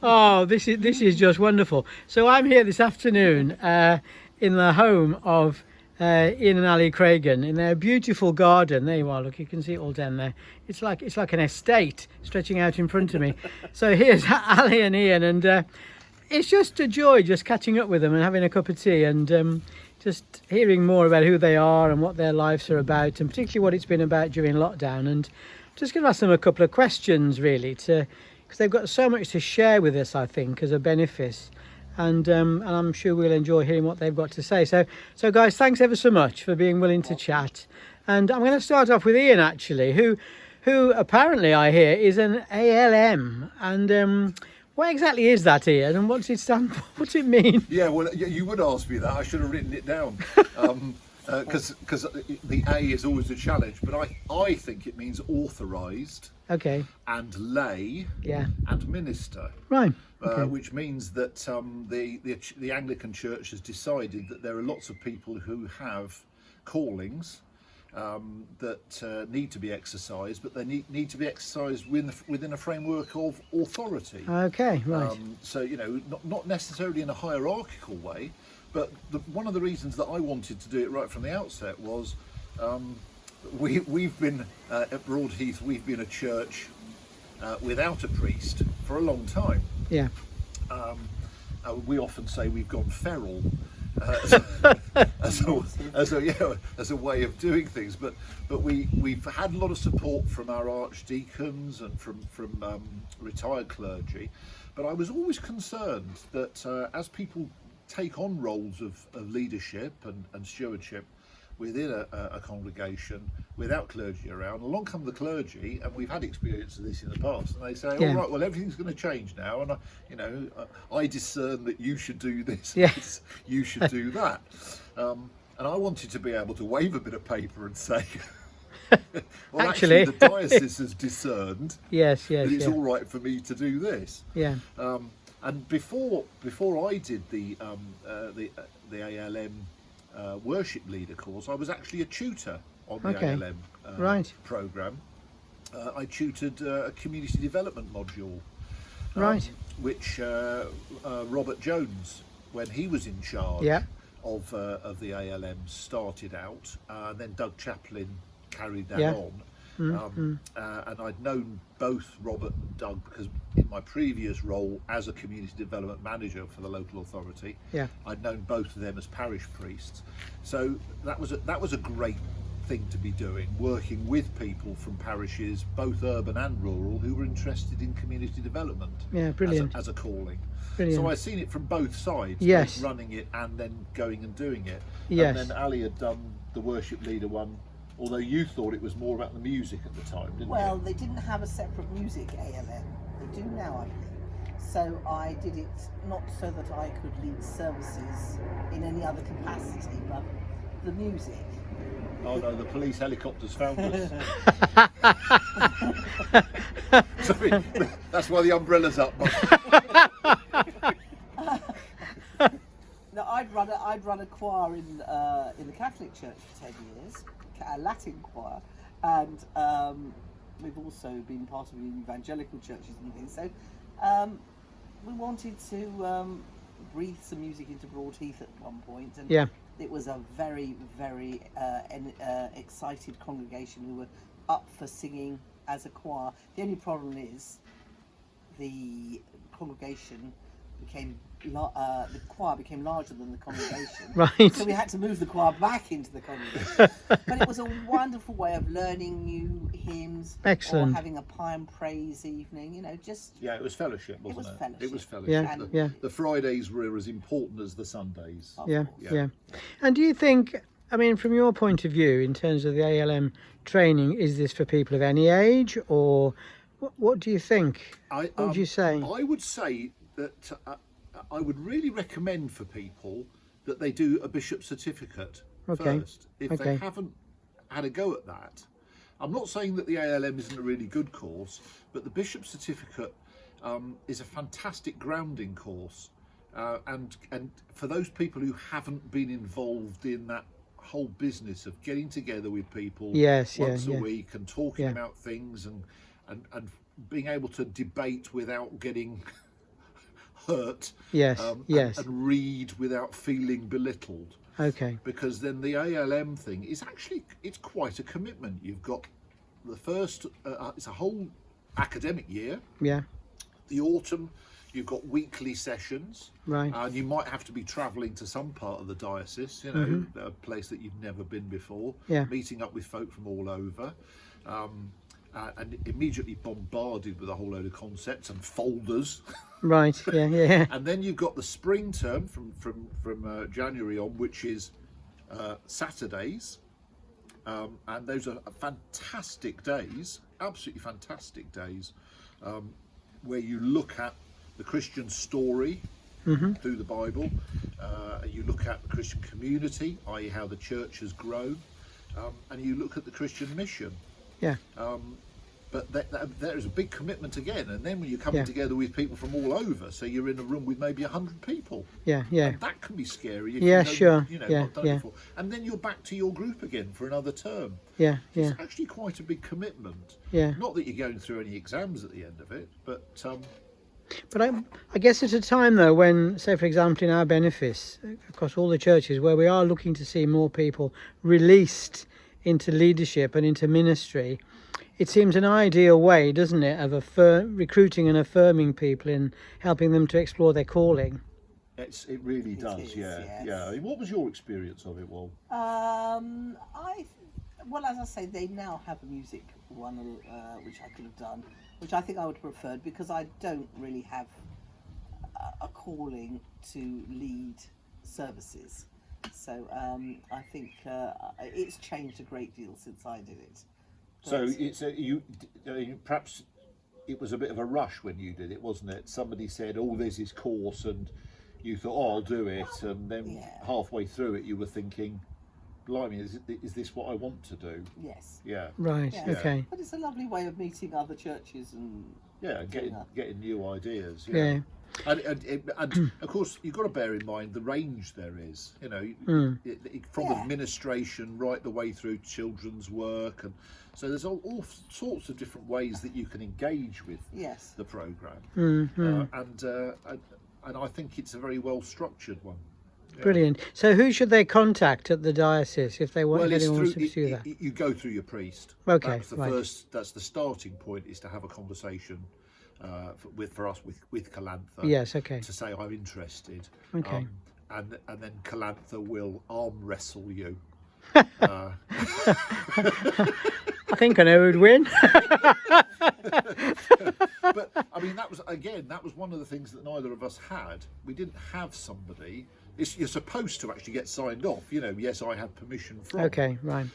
Oh, this is just wonderful. So I'm here this afternoon in the home of Ian and Ally Craigan in their beautiful garden. There you are. Look, you can see it all down there. It's like an estate stretching out in front of me. So here's Ally and Ian, and it's just a joy just catching up with them and having a cup of tea and just hearing more about who they are and what their lives are about, and particularly what it's been about during lockdown. And just going to ask them a couple of questions, really, because they've got so much to share with us, I think, as a benefit. And I'm sure we'll enjoy hearing what they've got to say. So guys, thanks ever so much for being willing to chat. And I'm going to start off with Ian, actually, who apparently I hear is an ALM. And what exactly is that, Ian? And what's it stand for? What's it mean? Yeah, well, you would ask me that. I should have written it down. Because the A is always a challenge. But I think it means authorised. Okay. And lay. Yeah. And minister. Right. Okay. Which means that the Anglican Church has decided that there are lots of people who have callings that need to be exercised, but they need to be exercised within a framework of authority. Okay, right. So, you know, not necessarily in a hierarchical way, but one of the reasons that I wanted to do it right from the outset was we've been at Broadheath, we've been a church without a priest for a long time. Yeah. We often say we've gone feral as a way of doing things, but we've had a lot of support from our archdeacons and from retired clergy. But I was always concerned that as people take on roles of leadership and stewardship within a congregation without clergy around, along come the clergy, and we've had experience of this in the past, and they say, all right, well, everything's going to change now, and I discern that you should do this, you should do that, and I wanted to be able to wave a bit of paper and say, well, actually the diocese has discerned that it's all right for me to do this. And before I did the ALM worship leader course, I was actually a tutor on the ALM program. I tutored a community development module, which Robert Jones, when he was in charge of the ALM, started out. Then Doug Chaplin carried that on. And I'd known both Robert and Doug because in my previous role as a community development manager for the local authority, I'd known both of them as parish priests. So that was a great thing to be doing, working with people from parishes, both urban and rural, who were interested in community development as a calling. Brilliant. So I've seen it from both sides, both running it and then going and doing it. And then Ali had done the worship leader one, although you thought it was more about the music at the time, didn't you? Well, they didn't have a separate music ALM. They do now, I believe. So I did it not so that I could lead services in any other capacity, but the music. Oh no, the police helicopters found us. Sorry, that's why the umbrella's up. No, I'd run a choir in the Catholic Church for 10 years. A Latin choir, and we've also been part of the evangelical churches and things. So we wanted to breathe some music into Broadheath at one point, and it was a very, very excited congregation who were up for singing as a choir. The only problem is the congregation became the choir became larger than the congregation, so we had to move the choir back into the congregation. But it was a wonderful way of learning new hymns, or having a pie and praise evening. You know, just it was fellowship, wasn't it? It was fellowship. Yeah, the Fridays were as important as the Sundays. Yeah. And do you think, I mean, from your point of view, in terms of the ALM training, is this for people of any age, or what do you think? What would you say? I would say that I would really recommend for people that they do a bishop certificate first, if they haven't had a go at that. I'm not saying that the ALM isn't a really good course, but the bishop certificate is a fantastic grounding course, and for those people who haven't been involved in that whole business of getting together with people once a week and talking about things and being able to debate without getting hurt, Yes, yes. and read without feeling belittled. Okay. Because then the ALM thing is actually, it's quite a commitment. You've got the first, it's a whole academic year. Yeah. The autumn, you've got weekly sessions. Right. And you might have to be travelling to some part of the diocese, you know, a place that you've never been before. Yeah. Meeting up with folk from all over. And immediately bombarded with a whole load of concepts and folders. Right. Yeah. Yeah. And then you've got the spring term from January on, which is Saturdays, and those are fantastic days, absolutely fantastic days, where you look at the Christian story through the Bible. You look at the Christian community, i.e., how the church has grown, and you look at the Christian mission. Yeah. But there is a big commitment again, and then when you're coming together with people from all over, so you're in a room with maybe 100 people. Yeah, yeah. And that can be scary. If Yeah, you sure. You know, Yeah, not done it yeah. before. And then you're back to your group again for another term. Yeah, yeah. It's actually quite a big commitment. Yeah. Not that you're going through any exams at the end of it, but But I guess at a time though when, say for example in our benefice across all the churches, where we are looking to see more people released into leadership and into ministry, it seems an ideal way, doesn't it, of recruiting and affirming people in helping them to explore their calling. it really does. is, Yeah, yes. yeah. I mean, what was your experience of it, Wal? Well, as I say, they now have a music one, which I could have done, which I think I would have preferred, because I don't really have a calling to lead services. So I think it's changed a great deal since I did it. So it's perhaps it was a bit of a rush when you did it, wasn't it? Somebody said, "Oh, there's this course," and you thought, "Oh, I'll do it," and then halfway through it, you were thinking, "Blimey, is this what I want to do?" Yes. Yeah. Right. Yes. Okay. But it's a lovely way of meeting other churches and getting new ideas. Yeah. And of course, you've got to bear in mind the range there is. You know, from administration right the way through children's work, and so there's all sorts of different ways that you can engage with the programme. And I think it's a very well structured one. Yeah. Brilliant. So who should they contact at the diocese if they want? Well, if anyone wants to pursue that? You go through your priest. Okay, That's the right. first. That's the starting point. Is to have a conversation for us with Calantha. Yes. Okay. To say I'm interested. Okay. And then Calantha will arm wrestle you. I think I know who'd win. But I mean, that was one of the things that neither of us had. We didn't have somebody. You're supposed to actually get signed off. You know, yes, I have permission from. Okay. Right.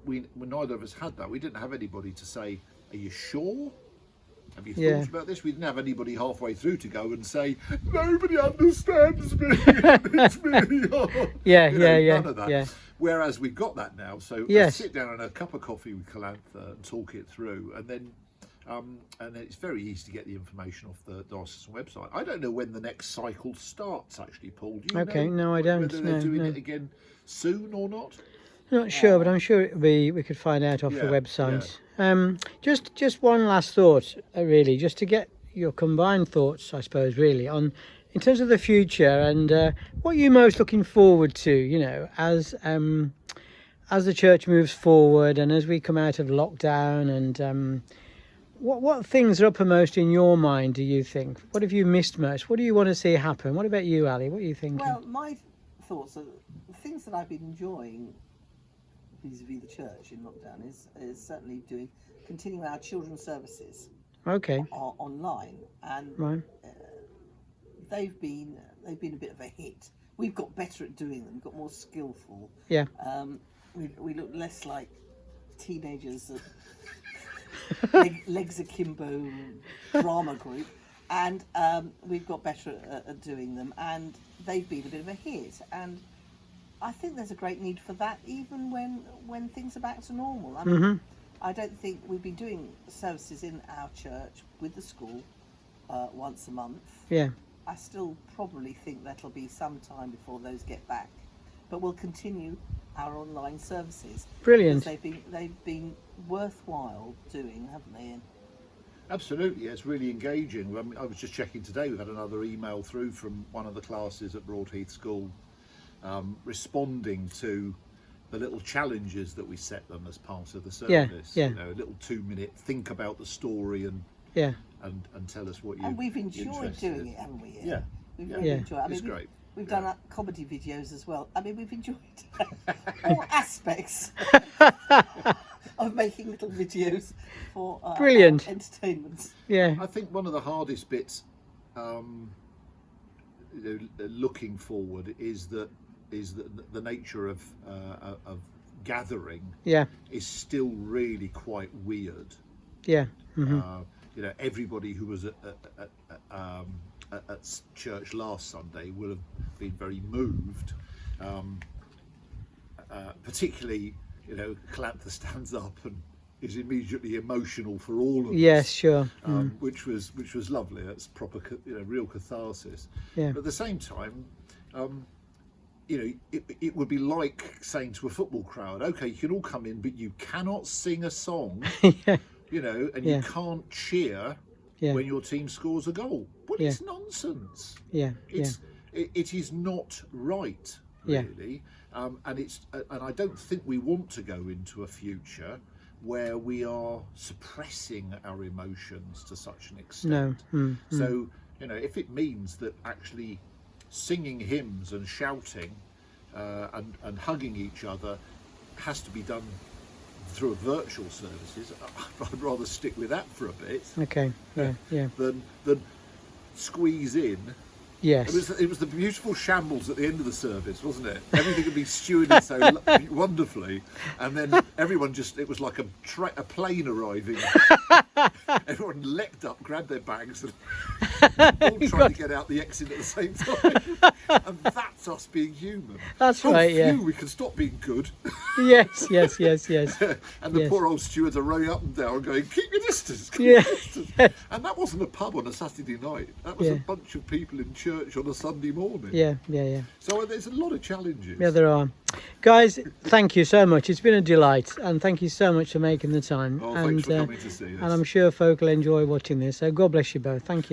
We neither of us had that. We didn't have anybody to say, "Are you sure? Have you Yeah. thought about this?" We didn't have anybody halfway through to go and say, "Nobody understands me. It's really hard." Yeah. You know, Yeah. none of that. Yeah. Whereas we've got that now, so Yes. I sit down and a cup of coffee with Calantha and talk it through, and then it's very easy to get the information off the diocesan website. I don't know when the next cycle starts, actually, Paul. Do you Okay, know no, I don't. whether they're doing No. it again soon or not? Not sure, but I'm sure it'll be. We could find out off the Yeah, website. Just one last thought, really, just to get your combined thoughts, I suppose, really, on in terms of the future and what you're most looking forward to. You know, as the church moves forward and as we come out of lockdown, and what things are uppermost in your mind? Do you think? What have you missed most? What do you want to see happen? What about you, Ali? What are you thinking? Well, my thoughts are the things that I've been enjoying vis-a-vis the church in lockdown is certainly continuing our children's services Okay. online, and Right. they've been a bit of a hit. We've got better at doing them, got more skillful. Yeah. We look less like teenagers at legs akimbo drama group, and we've got better at doing them, and they've been a bit of a hit. And I think there's a great need for that, even when things are back to normal. I mean, I don't think we've been doing services in our church with the school once a month. Yeah. I still probably think that'll be some time before those get back, but we'll continue our online services. Brilliant. Because they've been worthwhile doing, haven't they? Absolutely, it's really engaging. I mean, I was just checking today, we've had another email through from one of the classes at Broadheath School, responding to the little challenges that we set them as part of the service. Yeah. You know, a little 2-minute think about the story and tell us what you. And we've enjoyed doing it, haven't we? Ian? Yeah. We've really enjoyed it. I mean, it's great. We've done comedy videos as well. I mean, we've enjoyed all aspects of making little videos for brilliant entertainment. Yeah. I think one of the hardest bits, looking forward, is that the nature of gathering is still really quite weird. Yeah. Everybody who was at church last Sunday will have been very moved, particularly Calantha stands up and is immediately emotional for all of yes us. Sure. Which was lovely. That's proper real catharsis. Yeah. But at the same time, it would be like saying to a football crowd, okay, you can all come in, but you cannot sing a song, and you can't cheer when your team scores a goal. Well, it's nonsense. It is not right, really. And I don't think we want to go into a future where we are suppressing our emotions to such an extent. No. So, if it means that actually singing hymns and shouting and hugging each other has to be done through virtual services, I'd rather stick with that for a bit. Okay. Yeah. Than squeeze in. Yes. It was the beautiful shambles at the end of the service, wasn't it? Everything had been stewarded so wonderfully, and then everyone it was like a plane arriving. Everyone leapt up, grabbed their bags, and all trying to get out the exit at the same time. And that's us being human. That's right. Yeah. We can stop being good. Yes. And the poor old stewards are running up and down, going, "Keep your distance." Keep your distance. And that wasn't a pub on a Saturday night. That was a bunch of people in church on a Sunday morning. Yeah. So there's a lot of challenges. Yeah, there are. Guys, thank you so much. It's been a delight, and thank you so much for making the time. Thanks for coming to see us. And I'm sure folk will enjoy watching this. So God bless you both. Thank you.